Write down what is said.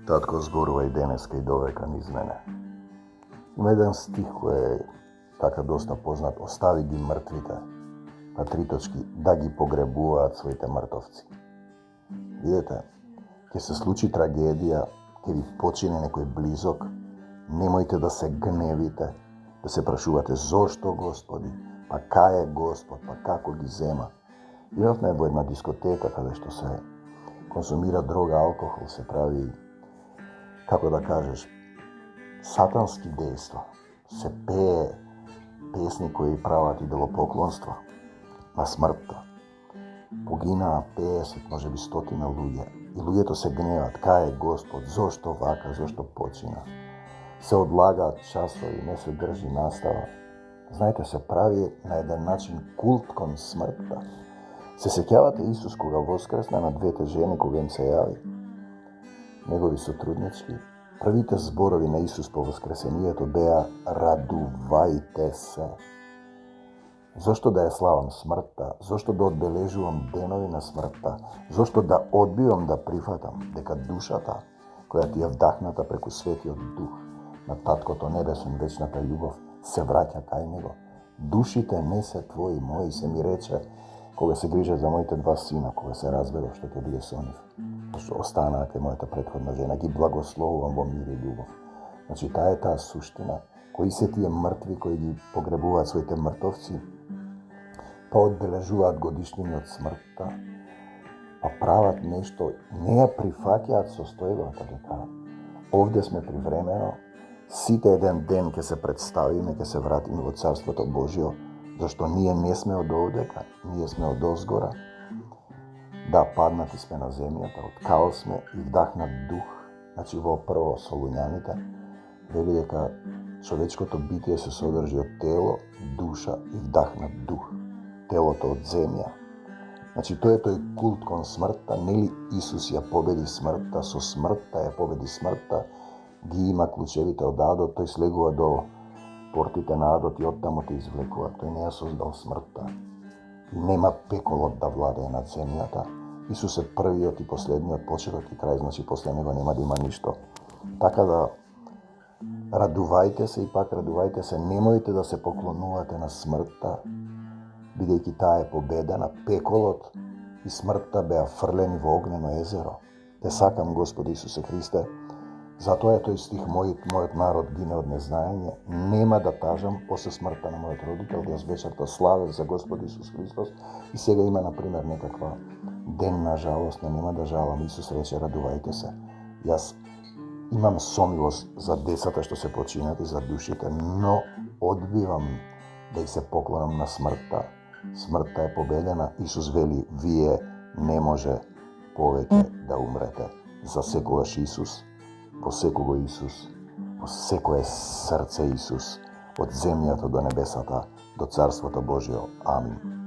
Татко зборува и денеска и довека низ мене. Има еден стих кој е така доста познат: остави ги мртвите, па три точки, да ги погребуваат своите мртовци. Видете, ќе се случи трагедија, ќе ви почине некој близок, немојте да се гневите, да се прашувате зошто Господи, па кај е Господ, па како ги зема. Имавме во една дискотека каде што се консумира дрога, алкохол, се прави, како да кажеш, сатански дејства. Се пее песни кои прават идолопоклонство на смртта. Погинаа 50, можеби 100 луѓе. И луѓето се гневат, кај е Господ, зошто вака, зошто почина. Се одлагаат часови, не се држи настава. Знаете, се прави на еден начин култ кон смртта. Се сеќавате Исус кога воскресна на двете жени кога им се јави? Негови сотруднички. Првите зборови на Исус по воскресението беа: радувајте се. Зошто да ја славам смртта? Зошто да одбележувам денови на смртта? Зошто да одбивам да прифатам дека душата, која ти е вдахната преку Светиот Дух на Таткото Небесен, вечната љубов, се враќа кај Него? Душите не се твои, мои, се ми рече кога се грижа за моите два сина, кога се разберов што ќе биде со нив. Што останаа кај мојата претходна жена, ги благословувам во мир и љубов. Значи, таа е таа суштина. Кои се тие мртви кои ги погребуваат своите мртовци, па одбележуваат годишнини од смртта, па прават нешто, не ја прифаќаат состојбата дека овде сме привремено, сите еден ден ќе се представиме, ќе се вратиме во Царството Божјо, зашто ние не сме од овдека, ние сме од озгора. Да, паднати сме на земјата, од као сме и вдахнат дух. Значи, во прво Солуњаните вели дека човечкото битие се содржи од тело, душа и вдахнат дух. Телото од земја. Значи, тој е тој култ кон смртта. Нели Исус ја победи смртта, со смртта ја победи смртта, ги има клучевите од адот, тој слегува до портите на адот и оттаму те извлекува. Тој не ја создал смртта. И нема пеколот да владее над земјата. Исус е првиот и последниот, почеток и крај, значи после него нема да има ништо. Така да радувајте се и пак радувајте се, немојте да се поклонувате на смртта, бидејќи таа е победена. Пеколот и смртта беа фрлени во огнено езеро. Те сакам, Господи Исусе Христе, затоа е тој стих: мојот народ гине од незнаење. Нема да тажам после смртта на мојот родител, јас вечерта славев за Господ Исус Христос и сега има, например, некаква ден на жалост, нема да жалам. Исус рече: радувајте се. Јас имам сомилост за децата што се починат и за душите, но одбивам да и се поклонам на смртта. Смртта е победена. Исус вели: вие не може повеќе да умрете. За секогаш Исус, во секого Исус, во секое срце Исус, од земјата до небесата, до Царството Божјо. Амин.